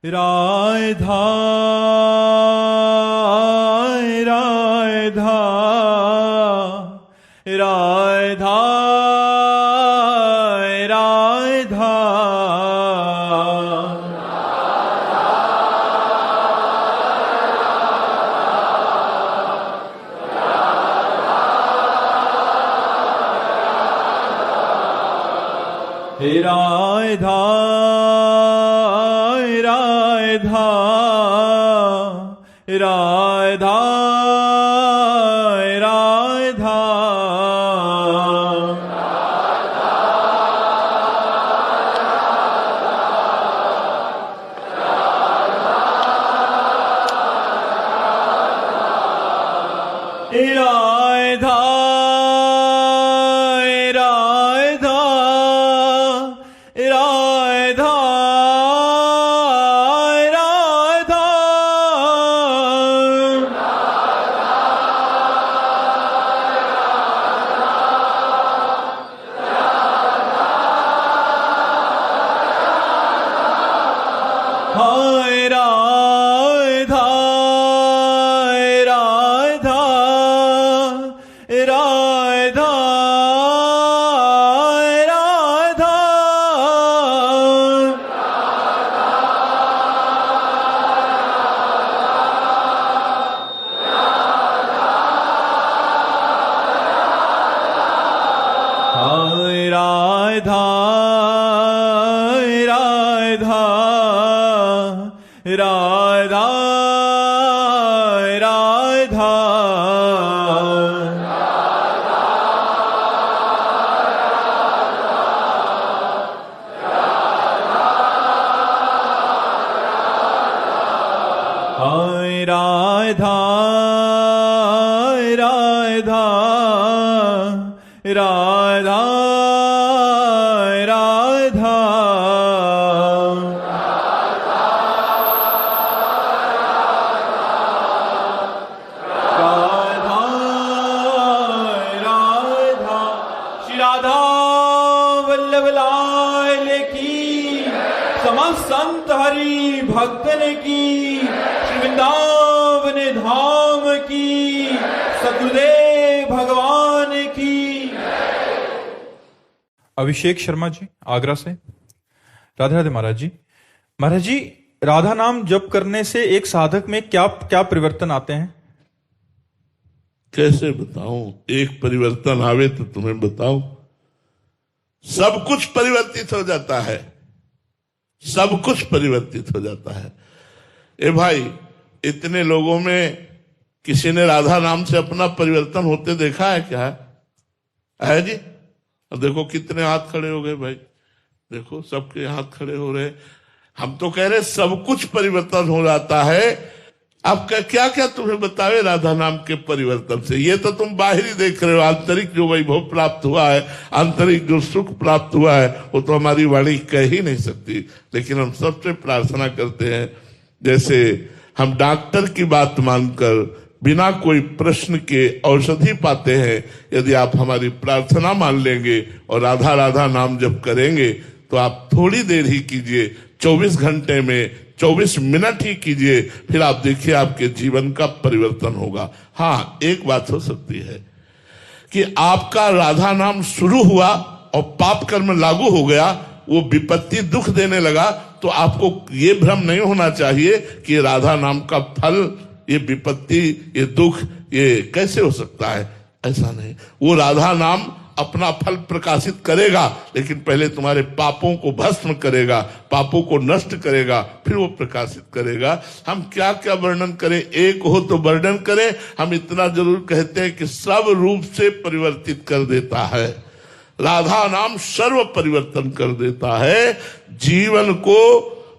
राधा राधा राधा राधा हे राधा राधा राधा राधा राधा राधा राधा राधा हाय राधा राधा राधा राधा हाय राधा राधा राधा राधा हाय राधा राधा राधा राधा राधा राधा श्री राधा वल्लभ लाल की समस्त संत हरि भक्तन की श्री वृंदावन धाम की सतगुरुदेव भगवान की। अभिषेक शर्मा जी आगरा से। राधे राधे महाराज जी। महाराज जी, राधा नाम जप करने से एक साधक में क्या क्या परिवर्तन आते हैं? कैसे बताऊं? एक परिवर्तन आवे तो तुम्हें बताऊं। सब कुछ परिवर्तित हो जाता है, सब कुछ परिवर्तित हो जाता है। ए भाई, इतने लोगों में किसी ने राधा नाम से अपना परिवर्तन होते देखा है क्या? है जी? अब देखो कितने हाथ खड़े हो गए भाई, देखो सबके हाथ खड़े हो रहे। हम तो कह रहे सब कुछ परिवर्तन हो जाता है। अब क्या क्या तुम्हें बतावे राधा नाम के परिवर्तन से? ये तो तुम बाहरी देख रहे हो, आंतरिक जो वैभव प्राप्त हुआ है, आंतरिक जो सुख प्राप्त हुआ है, वो तो हमारी वाणी कह ही नहीं सकती। लेकिन हम सबसे प्रार्थना करते हैं, जैसे हम डॉक्टर की बात मानकर बिना कोई प्रश्न के औषधि पाते हैं, यदि आप हमारी प्रार्थना मान लेंगे और राधा राधा नाम जप करेंगे तो आप थोड़ी देर ही कीजिए, 24 घंटे में 24 मिनट ही कीजिए, फिर आप देखिए आपके जीवन का परिवर्तन होगा। हाँ, एक बात हो सकती है कि आपका राधा नाम शुरू हुआ और पाप कर्म लागू हो गया, वो विपत्ति दुख देने लगा, तो आपको ये भ्रम नहीं होना चाहिए कि राधा नाम का फल, ये विपत्ति, ये दुख, ये कैसे हो सकता है। ऐसा नहीं, वो राधा नाम अपना फल प्रकाशित करेगा, लेकिन पहले तुम्हारे पापों को भस्म करेगा, पापों को नष्ट करेगा, फिर वो प्रकाशित करेगा। हम क्या क्या वर्णन करें, एक हो तो वर्णन करें। हम इतना जरूर कहते हैं कि सब रूप से परिवर्तित कर देता है। राधा नाम सर्व परिवर्तन कर देता है, जीवन को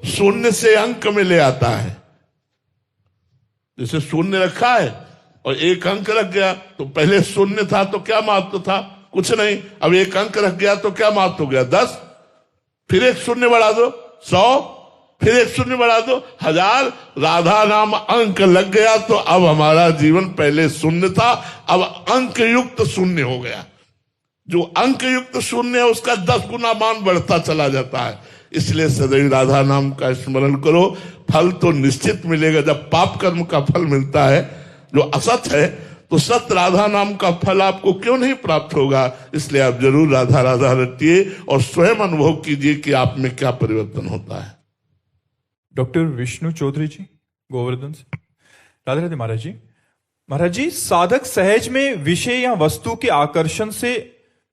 शून्य से अंक में ले आता है। जैसे शून्य रखा है और एक अंक रख गया, तो पहले शून्य था तो क्या महत्व था? कुछ नहीं। अब एक अंक रख गया तो क्या महत्व हो गया? 10। फिर एक शून्य बढ़ा दो 100, फिर एक शून्य बढ़ा दो 1000। राधा नाम अंक लग गया तो अब हमारा जीवन पहले शून्य था, अब अंक युक्त शून्य हो गया। जो अंक युक्त शून्य है उसका 10 गुना मान बढ़ता चला जाता है। इसलिए सदैव राधा नाम का स्मरण करो। फल तो निश्चित मिलेगा। जब पाप कर्म का फल मिलता है जो असत है, तो सत राधा नाम का फल आपको क्यों नहीं प्राप्त होगा। इसलिए आप जरूर राधा राधा रटिए और स्वयं अनुभव कीजिए कि आप में क्या परिवर्तन होता है। डॉक्टर विष्णु चौधरी जी, गोवर्धन से। राधे राधे महाराज जी। महाराज जी, साधक सहज में विषय या वस्तु के आकर्षण से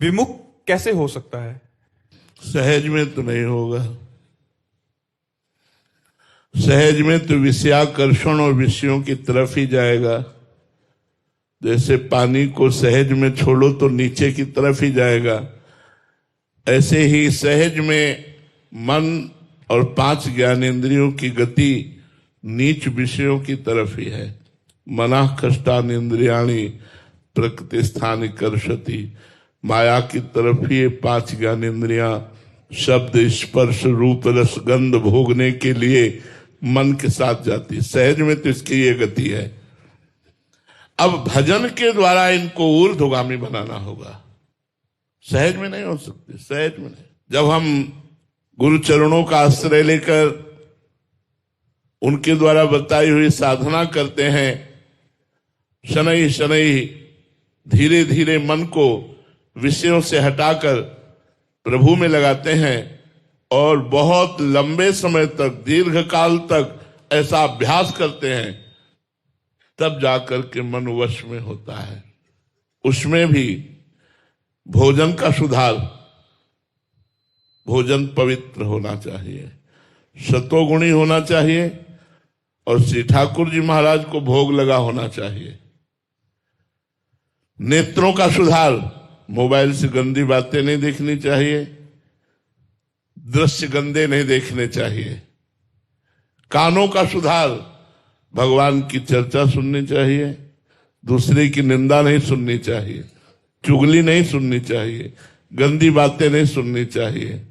विमुख कैसे हो सकता है? सहज में तो नहीं होगा। सहज में तो विषयाकर्षण और विषयों की तरफ ही जाएगा। जैसे पानी को सहज में छोड़ो तो नीचे की तरफ ही जाएगा, ऐसे ही सहज में मन और 5 ज्ञानेंद्रियों की गति नीच विषयों की तरफ ही है। मना कष्टान इंद्रियाणी प्रकृति स्थान कर्षति। माया की तरफ ही 5 ज्ञानेंद्रियां शब्द स्पर्श रूप रस गंध भोगने के लिए मन के साथ जाती। सहज में तो इसकी ये गति है। अब भजन के द्वारा इनको ऊर्ध्वगामी बनाना होगा। सहज में नहीं हो सकती, सहज में नहीं। जब हम गुरु चरणों का आश्रय लेकर उनके द्वारा बताई हुई साधना करते हैं, शनै शनै धीरे धीरे मन को विषयों से हटाकर प्रभु में लगाते हैं और बहुत लंबे समय तक, दीर्घ काल तक ऐसा अभ्यास करते हैं, तब जाकर के मन वश में होता है। उसमें भी भोजन का सुधार, भोजन पवित्र होना चाहिए, सतोगुणी होना चाहिए और श्री ठाकुर जी महाराज को भोग लगा होना चाहिए। नेत्रों का सुधार, मोबाइल से गंदी बातें नहीं देखनी चाहिए, दृश्य गंदे नहीं देखने चाहिए। कानों का सुधार, भगवान की चर्चा सुननी चाहिए, दूसरे की निंदा नहीं सुननी चाहिए, चुगली नहीं सुननी चाहिए, गंदी बातें नहीं सुननी चाहिए।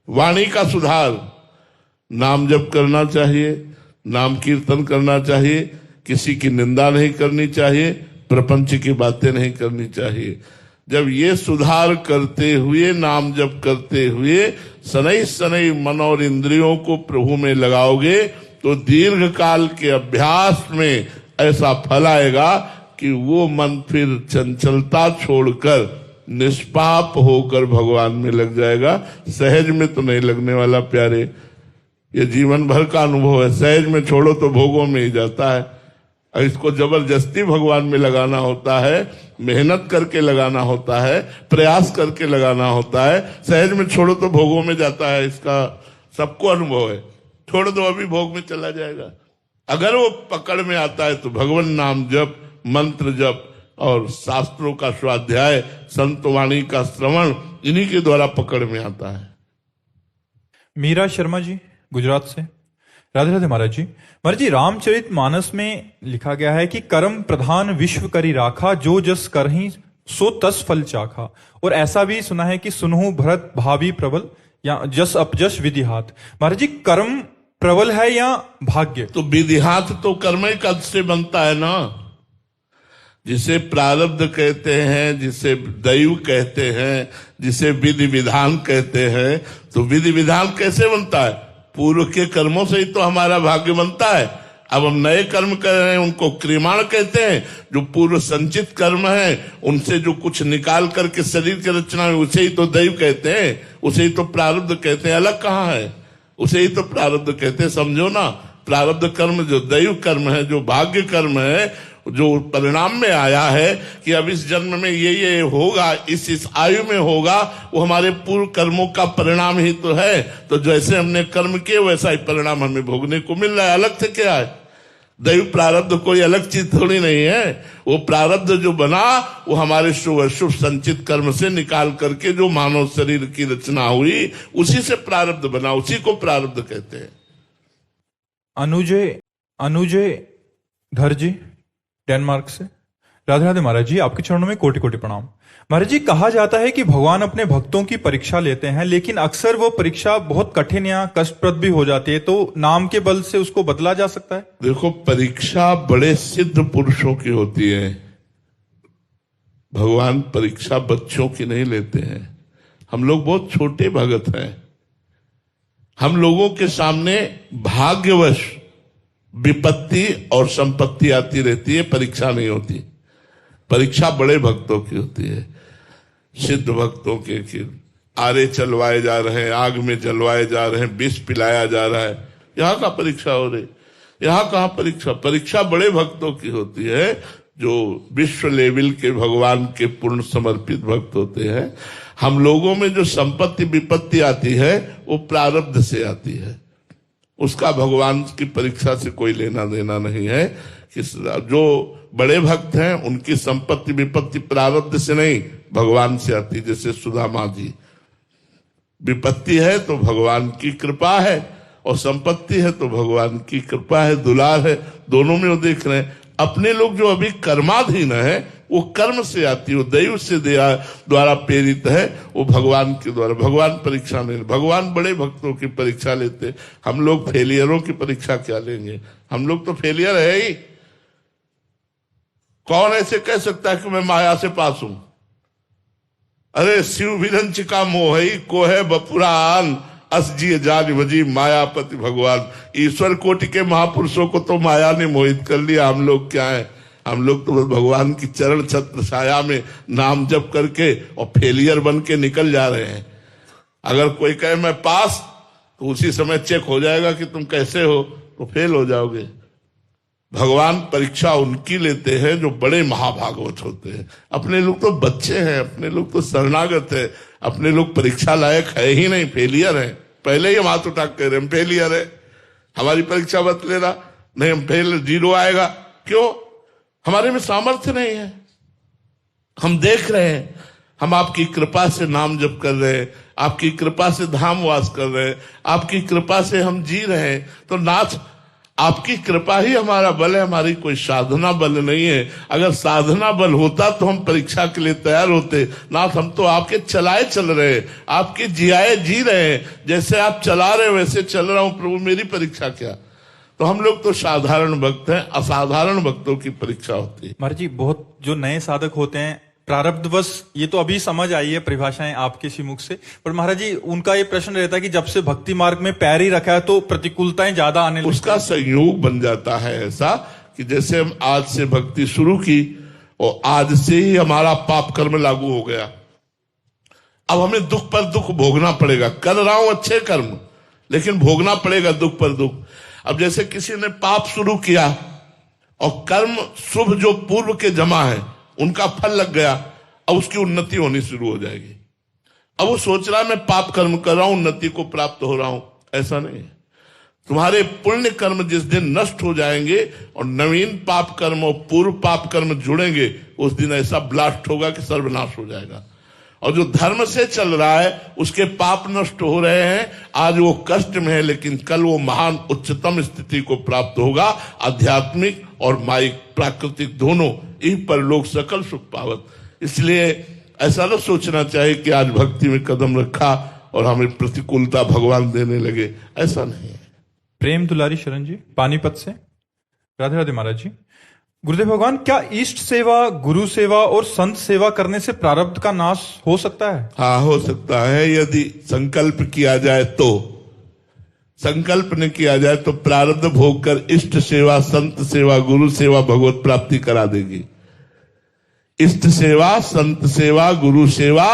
वाणी का सुधार, नाम जप करना चाहिए, नाम कीर्तन करना चाहिए, किसी की निंदा नहीं करनी चाहिए, प्रपंच की बातें नहीं करनी चाहिए। जब ये सुधार करते हुए, नाम जप करते हुए शनै शनै मन और इंद्रियों को प्रभु में लगाओगे तो दीर्घ काल के अभ्यास में ऐसा फल आएगा कि वो मन फिर चंचलता छोड़कर निष्पाप होकर भगवान में लग जाएगा। सहज में तो नहीं लगने वाला प्यारे, ये जीवन भर का अनुभव है। सहज में छोड़ो तो भोगों में ही जाता है। इसको जबरदस्ती भगवान में लगाना होता है, मेहनत करके लगाना होता है, प्रयास करके लगाना होता है। सहज में छोड़ो तो भोगों में जाता है, इसका सबको अनुभव है। छोड़ दो अभी भोग में चला जाएगा। अगर वो पकड़ में आता है तो भगवान नाम जप, मंत्र जप और शास्त्रों का स्वाध्याय, संत वाणी का श्रवण, इन्हीं के द्वारा पकड़ में आता है। मीरा शर्मा जी, गुजरात से। राधे राधे महाराज जी। महाराज जी, रामचरित मानस में लिखा गया है कि कर्म प्रधान विश्व करी राखा, जो जस करहीं सो तस फल चाखा। और ऐसा भी सुना है कि सुनहु भरत भावी प्रबल, या जस अपजस विधि हाथ। महाराज जी, कर्म प्रबल है या भाग्य? तो विधि हाथ तो कर्म कद से बनता है ना। जिसे प्रारब्ध कहते हैं, जिसे दैव कहते हैं, जिसे विधि विधान कहते हैं, तो विधि विधान कैसे बनता है? पूर्व के कर्मों से ही तो हमारा भाग्य बनता है। अब हम नए कर्म कर रहे हैं, उनको क्रिमाण कहते हैं। जो पूर्व संचित कर्म है, उनसे जो कुछ निकाल करके शरीर की रचना है, उसे ही तो दैव कहते हैं, उसे ही तो प्रारब्ध कहते हैं। अलग कहाँ है? उसे ही तो प्रारब्ध कहते हैं। समझो ना, प्रारब्ध कर्म जो दैव कर्म है, जो भाग्य कर्म है, जो परिणाम में आया है कि अब इस जन्म में ये होगा, इस आयु में होगा, वो हमारे पूर्व कर्मों का परिणाम ही तो है। तो जैसे हमने कर्म किए वैसा ही परिणाम हमें भोगने को मिल रहा है। अलग से क्या है? दैव प्रारब्ध कोई अलग चीज थोड़ी नहीं है। वो प्रारब्ध जो बना वो हमारे शुभ अशुभ संचित कर्म से निकाल करके जो मानव शरीर की रचना हुई, उसी से प्रारब्ध बना, उसी को प्रारब्ध कहते हैं। अनुजय धर जी, डेनमार्क से। राधे राधे महाराज जी, आपके चरणों में कोटि कोटि प्रणाम। महाराज जी, कहा जाता है कि भगवान अपने भक्तों की परीक्षा लेते हैं, लेकिन अक्सर वो परीक्षा बहुत कठिन या कष्टप्रद भी हो जाती है, तो नाम के बल से उसको बदला जा सकता है? देखो, परीक्षा बड़े सिद्ध पुरुषों की होती है। भगवान परीक्षा बच्चों की नहीं लेते हैं। हम लोग बहुत छोटे भगत हैं, हम लोगों के सामने भाग्यवश विपत्ति और संपत्ति आती रहती है, परीक्षा नहीं होती। परीक्षा बड़े भक्तों की होती है, सिद्ध भक्तों के आरे चलवाए जा रहे हैं, आग में जलवाए जा रहे हैं, विष पिलाया जा रहा है, यहाँ का परीक्षा हो रही, यहाँ कहाँ परीक्षा? परीक्षा बड़े भक्तों की होती है, जो विश्व लेवल के भगवान के पूर्ण समर्पित भक्त होते हैं। हम लोगों में जो संपत्ति विपत्ति आती है वो प्रारब्ध से आती है, उसका भगवान की परीक्षा से कोई लेना देना नहीं है। जो बड़े भक्त हैं उनकी संपत्ति विपत्ति प्रारब्ध से नहीं, भगवान से आती। जैसे सुदामा जी, विपत्ति है तो भगवान की कृपा है, और संपत्ति है तो भगवान की कृपा है, दुलार है, दोनों में वो देख रहे हैं। अपने लोग जो अभी कर्माधीन है वो कर्म से आती है, वो दैव से द्वारा प्रेरित है, वो भगवान के द्वारा। भगवान परीक्षा नहीं, भगवान बड़े भक्तों की परीक्षा लेते। हम लोग फेलियरों की परीक्षा क्या लेंगे? हम लोग तो फेलियर है ही। कौन ऐसे कह सकता है कि मैं माया से पास हूं? अरे शिव विरंच का मोहई को है बपुरान, असजी जान भजी मायापति भगवान। ईश्वर कोटि के महापुरुषों को तो माया ने मोहित कर लिया, हम लोग क्या है? हम लोग तो भगवान की चरण छत्र छाया में नाम जप करके और फेलियर बन के निकल जा रहे हैं। अगर कोई कहे मैं पास, तो उसी समय चेक हो जाएगा कि तुम कैसे हो, तो फेल हो जाओगे। भगवान परीक्षा उनकी लेते हैं जो बड़े महाभागवत होते हैं। अपने लोग तो बच्चे हैं, अपने लोग तो शरणागत है, अपने लोग परीक्षा लायक है ही नहीं, फेलियर है। पहले ही हम हाथ उठा के रहे हम फेलियर है, हमारी परीक्षा मत लेना, नहीं हम फेल, जीरो आएगा। क्यों? हमारे में सामर्थ्य नहीं है। हम देख रहे हैं, हम आपकी कृपा से नाम जप कर रहे हैं, आपकी कृपा से धाम वास कर रहे हैं, आपकी कृपा से हम जी रहे हैं। तो नाथ, आपकी कृपा ही हमारा बल है, हमारी कोई साधना बल नहीं है। अगर साधना बल होता तो हम परीक्षा के लिए तैयार होते। नाथ, हम तो आपके चलाए चल रहे हैं, आपके जियाए जी रहे हैं, जैसे आप चला रहे वैसे चल रहा हूं प्रभु, मेरी परीक्षा क्या? तो हम लोग तो साधारण भक्त हैं, असाधारण भक्तों की परीक्षा होती है। महाराज जी, बहुत जो नए साधक होते हैं प्रारब्धवश, ये तो अभी समझ आई है परिभाषाएं आपके श्रीमुख से, पर महाराज जी उनका ये प्रश्न रहता है कि जब से भक्ति मार्ग में पैर ही रखा है तो प्रतिकूलताएं ज्यादा आने लगती हैं। उसका संयोग बन जाता है ऐसा कि जैसे हम आज से भक्ति शुरू की और आज से ही हमारा पाप कर्म लागू हो गया, अब हमें दुख पर दुख भोगना पड़ेगा। कर रहा हूं अच्छे कर्म, लेकिन भोगना पड़ेगा दुख पर दुख। अब जैसे किसी ने पाप शुरू किया और कर्म शुभ जो पूर्व के जमा है उनका फल लग गया, अब उसकी उन्नति होनी शुरू हो जाएगी। अब वो सोच रहा है मैं पाप कर्म कर रहा हूं, उन्नति को प्राप्त हो रहा हूं। ऐसा नहीं है। तुम्हारे पुण्य कर्म जिस दिन नष्ट हो जाएंगे और नवीन पाप कर्म और पूर्व पाप कर्म जुड़ेंगे, उस दिन ऐसा ब्लास्ट होगा कि सर्वनाश हो जाएगा। और जो धर्म से चल रहा है उसके पाप नष्ट हो रहे हैं, आज वो कष्ट में है, लेकिन कल वो महान उच्चतम स्थिति को प्राप्त होगा। आध्यात्मिक और माइक प्राकृतिक दोनों, इन पर लोग सकल सुख पावत। इसलिए ऐसा न सोचना चाहिए कि आज भक्ति में कदम रखा और हमें प्रतिकूलता भगवान देने लगे, ऐसा नहीं है। प्रेम दुलारी शरण जी पानीपत से, राधे राधे महाराज जी। गुरुदेव भगवान, क्या इष्ट सेवा, गुरु सेवा और संत सेवा करने से प्रारब्ध का नाश हो सकता है? हाँ, हो सकता है, यदि संकल्प किया जाए तो। संकल्प न किया जाए तो प्रारब्ध भोग कर इष्ट सेवा, संत सेवा, गुरु सेवा भगवत प्राप्ति करा देगी। इष्ट सेवा, संत सेवा, गुरु सेवा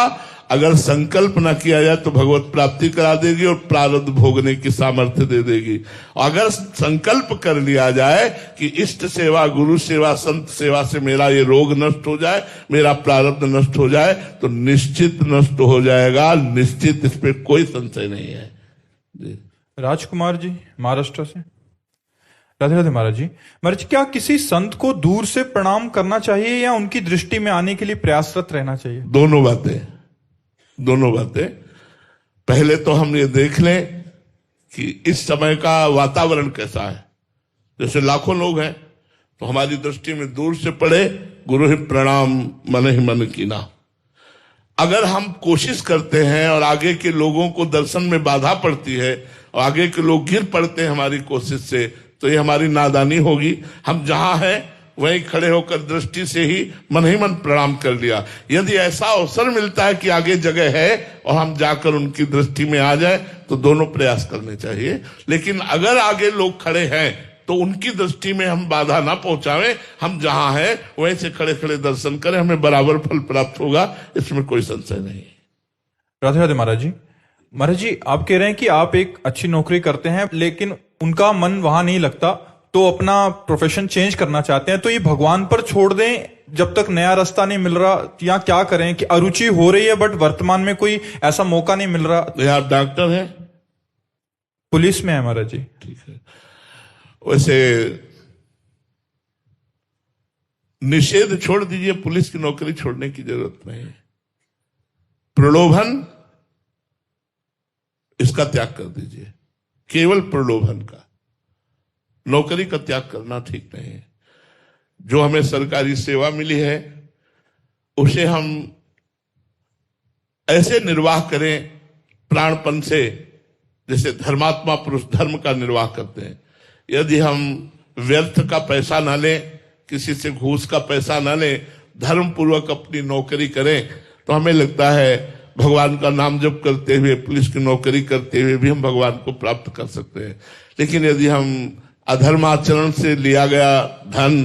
अगर संकल्प न किया जाए तो भगवत प्राप्ति करा देगी और प्रारब्ध भोगने की सामर्थ्य दे देगी। अगर संकल्प कर लिया जाए कि इष्ट सेवा, गुरु सेवा, संत सेवा से मेरा ये रोग नष्ट हो जाए, मेरा प्रारब्ध नष्ट हो जाए, तो निश्चित नष्ट हो जाएगा, निश्चित, इस पे कोई संशय नहीं है जी। राजकुमार जी महाराष्ट्र से, राधे राधे महाराज जी। महाराज, क्या किसी संत को दूर से प्रणाम करना चाहिए या उनकी दृष्टि में आने के लिए प्रयासरत रहना चाहिए? दोनों बातें। पहले तो हम ये देख लें कि इस समय का वातावरण कैसा है। जैसे लाखों लोग हैं तो हमारी दृष्टि में दूर से पड़े, गुरु ही प्रणाम मन ही मन कीना। अगर हम कोशिश करते हैं और आगे के लोगों को दर्शन में बाधा पड़ती है और आगे के लोग गिर पड़ते हैं हमारी कोशिश से, तो ये हमारी नादानी होगी। हम जहां हैं वहीं खड़े होकर दृष्टि से ही मन प्रणाम कर लिया। यदि ऐसा अवसर मिलता है कि आगे जगह है और हम जाकर उनकी दृष्टि में आ जाए तो दोनों प्रयास करने चाहिए। लेकिन अगर आगे लोग खड़े हैं तो उनकी दृष्टि में हम बाधा ना पहुंचावें, हम जहां हैं वहीं से खड़े खड़े दर्शन करें, हमें बराबर फल प्राप्त होगा, इसमें कोई संशय नहीं। राधे राधे महाराज जी। महाराज जी, आप कह रहे हैं कि आप एक अच्छी नौकरी करते हैं लेकिन उनका मन वहां नहीं लगता तो अपना प्रोफेशन चेंज करना चाहते हैं, तो ये भगवान पर छोड़ दें जब तक नया रास्ता नहीं मिल रहा, या क्या करें कि अरुचि हो रही है बट वर्तमान में कोई ऐसा मौका नहीं मिल रहा? तो आप डॉक्टर हैं? पुलिस में है महाराज जी। ठीक है। वैसे निषेध छोड़ दीजिए, पुलिस की नौकरी छोड़ने की जरूरत नहीं। प्रलोभन, इसका त्याग कर दीजिए, केवल प्रलोभन का। नौकरी का त्याग करना ठीक नहीं है। जो हमें सरकारी सेवा मिली है उसे हम ऐसे निर्वाह करें प्राणपन से जैसे धर्मात्मा पुरुष धर्म का निर्वाह करते हैं। यदि हम व्यर्थ का पैसा ना लें, किसी से घूस का पैसा ना लें, धर्म पूर्वक अपनी नौकरी करें, तो हमें लगता है भगवान का नाम जप करते हुए, पुलिस की नौकरी करते हुए भी हम भगवान को प्राप्त कर सकते हैं। लेकिन यदि हम अधर्माचरण से लिया गया धन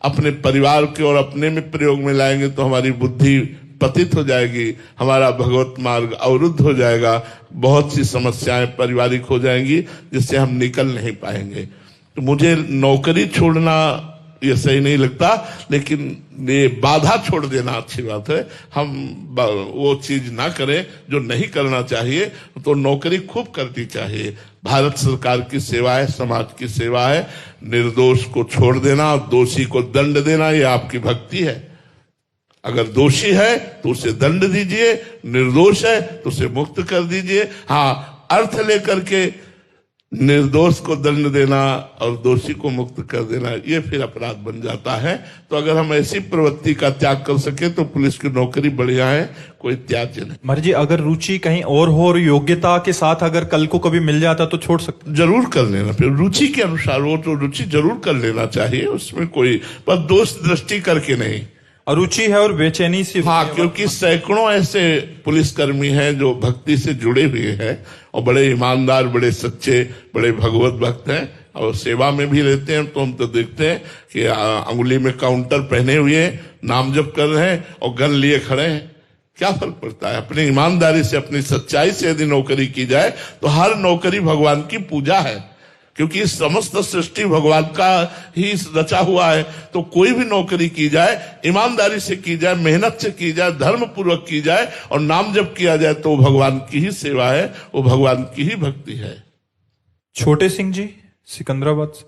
अपने परिवार के और अपने में प्रयोग में लाएंगे तो हमारी बुद्धि पतित हो जाएगी, हमारा भगवत मार्ग अवरुद्ध हो जाएगा, बहुत सी समस्याएं पारिवारिक हो जाएंगी जिससे हम निकल नहीं पाएंगे। तो मुझे नौकरी छोड़ना ये सही नहीं लगता, लेकिन ये बाधा छोड़ देना अच्छी बात है। हम वो चीज ना करें जो नहीं करना चाहिए, तो नौकरी खूब करनी चाहिए। भारत सरकार की सेवा है, समाज की सेवा है। निर्दोष को छोड़ देना, दोषी को दंड देना, ये आपकी भक्ति है। अगर दोषी है तो उसे दंड दीजिए, निर्दोष है तो उसे मुक्त कर दीजिए। हाँ, अर्थ लेकर के निर्दोष को दंड देना और दोषी को मुक्त कर देना, ये फिर अपराध बन जाता है। तो अगर हम ऐसी प्रवृत्ति का त्याग कर सके तो पुलिस की नौकरी बढ़िया है, कोई त्याज्य नहीं। महाराज जी, अगर रुचि कहीं और हो और योग्यता के साथ अगर कल को कभी मिल जाता तो छोड़ सकते? जरूर कर लेना, फिर रुचि के अनुसार वो तो रुचि जरूर कर लेना चाहिए, उसमें कोई पर दोष दृष्टि करके नहीं। अरुचि है और बेचैनी से। हाँ, क्योंकि सैकड़ों ऐसे पुलिसकर्मी हैं जो भक्ति से जुड़े हुए हैं और बड़े ईमानदार, बड़े सच्चे, बड़े भगवत भक्त हैं और सेवा में भी रहते हैं। तो हम तो देखते हैं कि अंगुली में काउंटर पहने हुए नाम जप कर रहे हैं और गन लिए खड़े हैं। क्या फर्क पड़ता है? अपनी ईमानदारी से, अपनी सच्चाई से यदि नौकरी की जाए तो हर नौकरी भगवान की पूजा है, क्योंकि समस्त सृष्टि भगवान का ही रचा हुआ है। तो कोई भी नौकरी की जाए, ईमानदारी से की जाए, मेहनत से की जाए, धर्म पूर्वक की जाए और नाम जप किया जाए तो भगवान की ही सेवा है, वो भगवान की ही भक्ति है। छोटे सिंह जी, सिकंदराबाद से।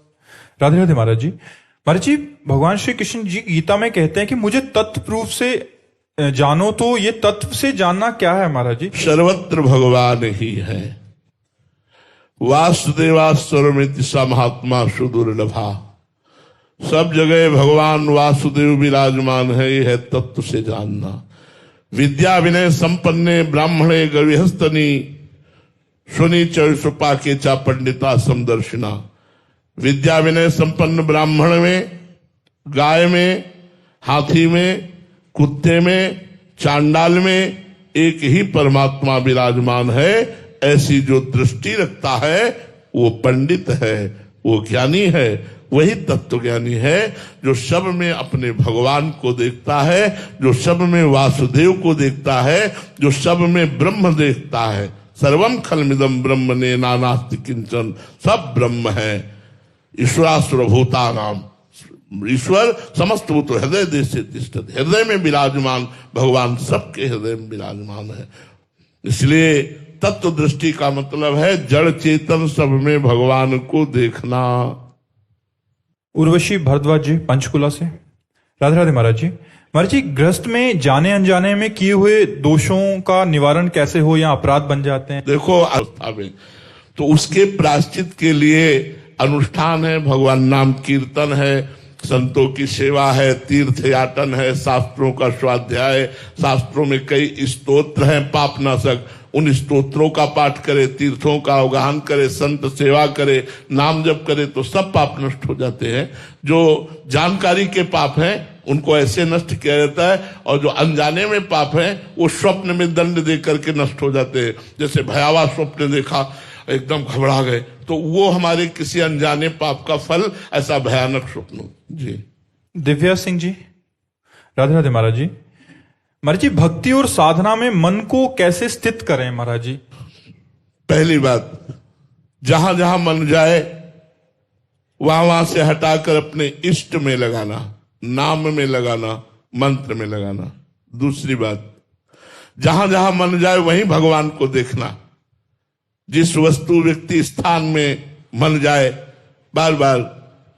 राधे राधे महाराज जी। महाराज जी, भगवान श्री कृष्ण जी गीता में कहते हैं कि मुझे तत्व रूप से जानो, तो ये तत्व से जानना क्या है महाराज जी? सर्वत्र भगवान ही है। वासुदेवा सर्वमिति स महात्मा सुदुर्लभा। सब जगह भगवान वासुदेव विराजमान है, यह है तत्व से जानना। विद्या विनय संपन्ने ब्राह्मणे गविहस्तनी सुनी चौसुपा के चा पंडिता समदर्शिना। विद्या विनय संपन्न ब्राह्मण में, गाय में, हाथी में, कुत्ते में, चांडाल में एक ही परमात्मा विराजमान है। ऐसी जो दृष्टि रखता है वो पंडित है, वो ज्ञानी है, वही तत्व ज्ञानी है जो सब में अपने भगवान को देखता है, जो सब में वासुदेव को देखता है, जो सब में ब्रह्म देखता है। सर्वम खलमिदम ब्रह्मणे नानास्ति किंचन, सब ब्रह्म है। ईश्वरासुर भूता नाम, ईश्वर समस्त भूत हृदय देशे तिष्ठति, हृदय में विराजमान भगवान सबके हृदय में विराजमान है। इसलिए तत्व दृष्टि का मतलब है जड़ चेतन सब में भगवान को देखना। उर्वशी भारद्वाज जी, पंचकुला से। राधे राधे महाराज जी। महाराज जी, गृहस्थ में जाने अनजाने में किए हुए दोषों का निवारण कैसे हो या अपराध बन जाते हैं? देखो, अवस्था में तो उसके प्रायश्चित के लिए अनुष्ठान है, भगवान नाम कीर्तन है, संतों की सेवा है, तीर्थ याटन है, शास्त्रों का स्वाध्याय, शास्त्रों में कई स्तोत्र हैं पापनाशक, उन स्तोत्रों का पाठ करे, तीर्थों का अवगाहन करे, संत सेवा करे, नाम जप करे तो सब पाप नष्ट हो जाते हैं। जो जानकारी के पाप हैं उनको ऐसे नष्ट किया जाता है, और जो अनजाने में पाप हैं वो स्वप्न में दंड दे करके नष्ट हो जाते हैं। जैसे भयावह स्वप्न देखा, एकदम घबरा गए, तो वो हमारे किसी अनजाने पाप का फल, ऐसा भयानक स्वप्न। जी दिव्या सिंह जी, राधे राधे महाराज जी। महाराज जी, भक्ति और साधना में मन को कैसे स्थित करें महाराज जी? पहली बात, जहां जहां मन जाए वहां वहां से हटाकर अपने इष्ट में लगाना, नाम में लगाना, मंत्र में लगाना। दूसरी बात, जहां जहां मन जाए वहीं भगवान को देखना। जिस वस्तु व्यक्ति स्थान में मन जाए बार बार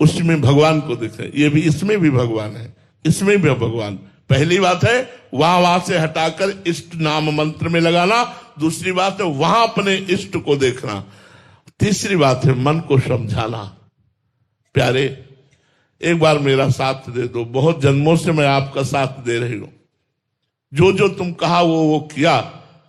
उसमें भगवान को देखना। ये भी, इसमें भी भगवान है, इसमें भी भगवान। पहली बात है वहां वहां से हटाकर इष्ट नाम मंत्र में लगाना। दूसरी बात है वहां अपने इष्ट को देखना। तीसरी बात है मन को समझाना, प्यारे एक बार मेरा साथ दे दो, बहुत जन्मों से मैं आपका साथ दे रही हूं, जो जो तुम कहा वो किया,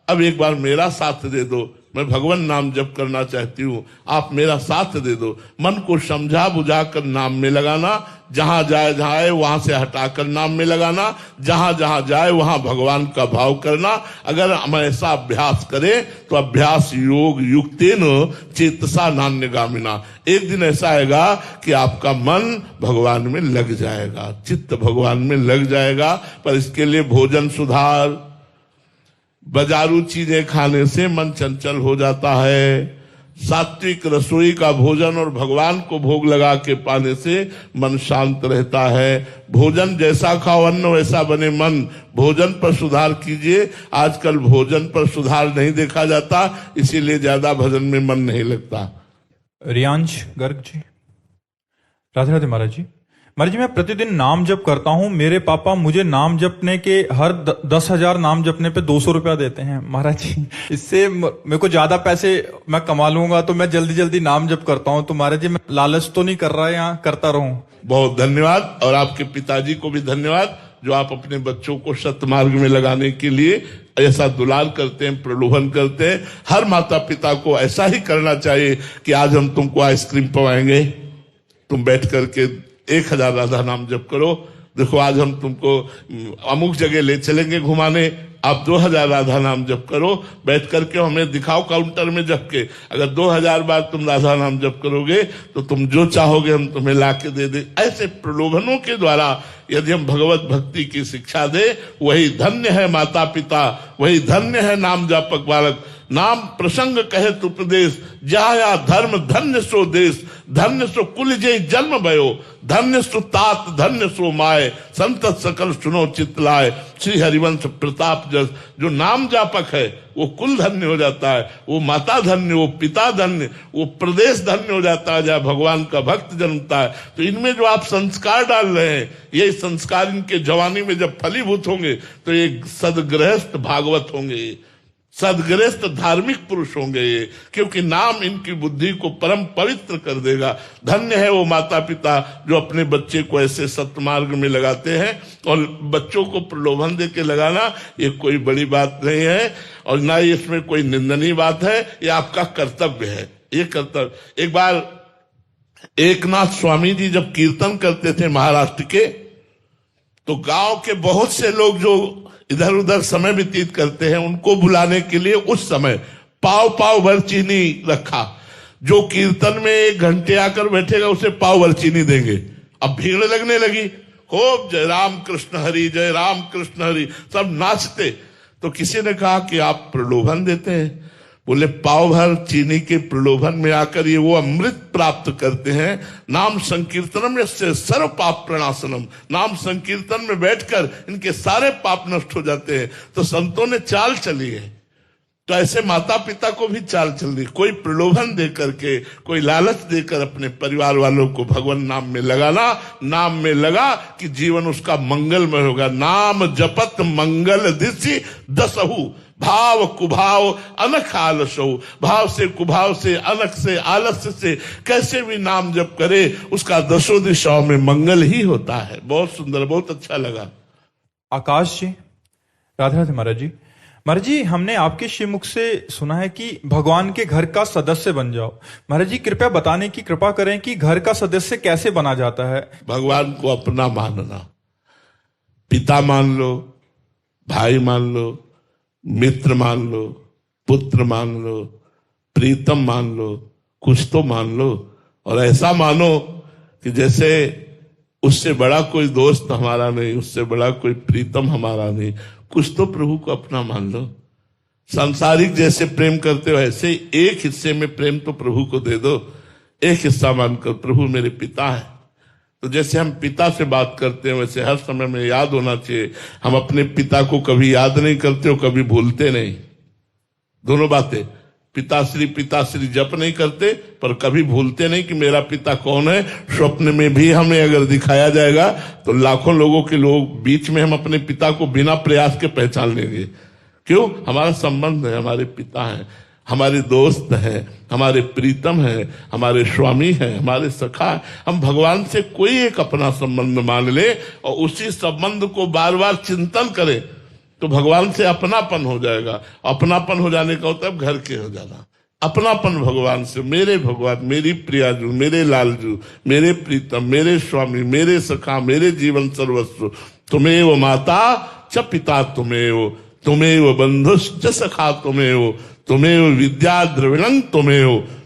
अब एक बार मेरा साथ दे दो, मैं भगवान नाम जप करना चाहती हूं, आप मेरा साथ दे दो। मन को समझा बुझा कर नाम में लगाना, जहां जाए वहां से हटाकर नाम में लगाना, जहां जहां जाए वहां भगवान का भाव करना। अगर हम ऐसा अभ्यास करें तो अभ्यास योग युक्तेन चेतसा नान्यगामिना, एक दिन ऐसा आएगा कि आपका मन भगवान में लग जाएगा, चित्त भगवान में लग जाएगा। पर इसके लिए भोजन सुधार, बाजारू चीजें खाने से मन चंचल हो जाता है। सात्विक रसोई का भोजन और भगवान को भोग लगा के पाने से मन शांत रहता है। भोजन जैसा खाओ अन्न वैसा बने मन, भोजन पर सुधार कीजिए। आजकल भोजन पर सुधार नहीं देखा जाता, इसीलिए ज्यादा भजन में मन नहीं लगता। रियांश गर्ग जी, राधे राधे महाराज जी। महाराज जी, मैं प्रतिदिन नाम जप करता हूं, मेरे पापा मुझे नाम जपने के हर 10,000 नाम जपने पे 200 रुपया देते हैं महाराज जी। इससे मेरे को ज्यादा पैसे मैं कमा लूंगा तो मैं जल्दी जल्दी नाम जप करता हूं, तो महाराज जी मैं लालच तो नहीं कर रहा, यहाँ करता रहूं? बहुत धन्यवाद, और आपके पिताजी को भी धन्यवाद जो आप अपने बच्चों को सत्मार्ग में लगाने के लिए ऐसा दुलार करते हैं, प्रलोभन करते हैं। हर माता पिता को ऐसा ही करना चाहिए कि आज हम तुमको आइसक्रीम पवाएंगे, तुम बैठ करके 1000 राधा नाम जप करो। देखो आज हम तुमको अमुक जगह ले चलेंगे घुमाने, आप 2000 राधा नाम जप करो, बैठ करके हमें दिखाओ काउंटर में जप के। अगर 2000 बार तुम राधा नाम जप करोगे तो तुम जो चाहोगे हम तुम्हें ला के दे दे। ऐसे प्रलोभनों के द्वारा यदि हम भगवत भक्ति की शिक्षा दे, वही धन्य है माता पिता, वही धन्य है नाम जापक बालक। नाम प्रसंग कहे उपदेश, जाया धर्म धन्य सो देश, धन्य सो कुल जय जन्म भयो, धन्य सो तात धन्य सो माय, संत सकल सुनो चितलाय। श्री हरिवंश प्रताप जस, जो नाम जापक है वो कुल धन्य हो जाता है, वो माता धन्य, वो पिता धन्य, वो प्रदेश धन्य हो जाता है जहाँ भगवान का भक्त जन्मता है। तो इनमें जो आप संस्कार डाल रहे हैं, ये संस्कार इनके जवानी में जब फलीभूत होंगे तो ये सदगृहस्थ भागवत होंगे, सदगृहस्थ धार्मिक पुरुष होंगे ये, क्योंकि नाम इनकी बुद्धि को परम पवित्र कर देगा। धन्य है वो माता पिता जो अपने बच्चे को ऐसे सत्मार्ग में लगाते हैं। और बच्चों को प्रलोभन दे के लगाना ये कोई बड़ी बात नहीं है, और ना ही इसमें कोई निंदनीय बात है, ये आपका कर्तव्य है, ये कर्तव्य। एक बार एकनाथ स्वामी जी जब कीर्तन करते थे महाराष्ट्र के, तो गांव के बहुत से लोग जो इधर उधर समय व्यतीत करते हैं उनको बुलाने के लिए उस समय पाव भर चीनी रखा। जो कीर्तन में 1 घंटे आकर बैठेगा उसे पाव भर चीनी देंगे। अब भीड़ लगने लगी, खूब जय राम कृष्ण हरि, जय राम कृष्ण हरि, सब नाचते। तो किसी ने कहा कि आप प्रलोभन देते हैं। बोले पाव भर चीनी के प्रलोभन में आकर ये वो अमृत प्राप्त करते हैं। नाम संकीर्तनम से सर्व पाप प्रणाशनम, नाम संकीर्तन में बैठकर इनके सारे पाप नष्ट हो जाते हैं। तो संतों ने चाल चली है, तो ऐसे माता पिता को भी चाल चलनी। कोई प्रलोभन दे करके, कोई लालच देकर अपने परिवार वालों को भगवान नाम में लगाना, नाम में लगा कि जीवन उसका मंगलमय होगा। नाम जपत मंगल दिशि दसहु, भाव कुभाव अनख आलसो, भाव से कुभाव से अनख से आलस्य से कैसे भी नाम जप करे उसका 10 दिशाओं में मंगल ही होता है। बहुत सुंदर, बहुत अच्छा लगा। आकाश जी, राधे राधे महाराज जी। महाराज जी, हमने आपके श्रीमुख से सुना है कि भगवान के घर का सदस्य बन जाओ। महाराज जी, कृपया बताने की कृपा करें कि घर का सदस्य कैसे बना जाता है। भगवान को अपना मानना, पिता मान लो, भाई मान लो, मित्र मान लो, पुत्र मान लो, प्रीतम मान लो, कुछ तो मान लो, और ऐसा मानो कि जैसे उससे बड़ा कोई दोस्त हमारा नहीं, उससे बड़ा कोई प्रीतम हमारा नहीं, कुछ तो प्रभु को अपना मान लो। सांसारिक जैसे प्रेम करते हो ऐसे ही एक हिस्से में प्रेम तो प्रभु को दे दो। एक हिस्सा मानकर प्रभु मेरे पिता है, तो जैसे हम पिता से बात करते हैं वैसे हर समय में याद होना चाहिए। हम अपने पिता को कभी याद नहीं करते हो, कभी भूलते नहीं। दोनों बातें, पिताश्री जप नहीं करते पर कभी भूलते नहीं कि मेरा पिता कौन है। स्वप्न में भी हमें अगर दिखाया जाएगा तो लाखों लोगों के लोग बीच में हम अपने पिता को बिना प्रयास के पहचान लेंगे। क्यों? हमारा संबंध है, हमारे पिता हैं, हमारे दोस्त हैं, हमारे प्रीतम हैं, हमारे स्वामी हैं, हमारे सखा हैं। हम भगवान से कोई एक अपना संबंध मान ले और उसी संबंध को बार बार चिंतन करें तो भगवान से अपनापन हो जाएगा। अपनापन हो जाने का होता है घर के हो जाना। अपनापन भगवान से, मेरे भगवान, मेरी प्रियाजू, मेरे लालजू, मेरे प्रीतम, मेरे स्वामी, मेरे सखा, मेरे जीवन सर्वस्व, तुम्हें माता च पिता, तुम्हें बंधुश्च सखा, तुम्हें विद्या द्रविणं,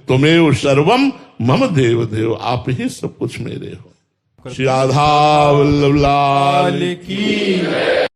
तुम्हें सर्वम मम देव देव। आप ही सब कुछ मेरे हो। श्री राधा वल्लभ लाल की।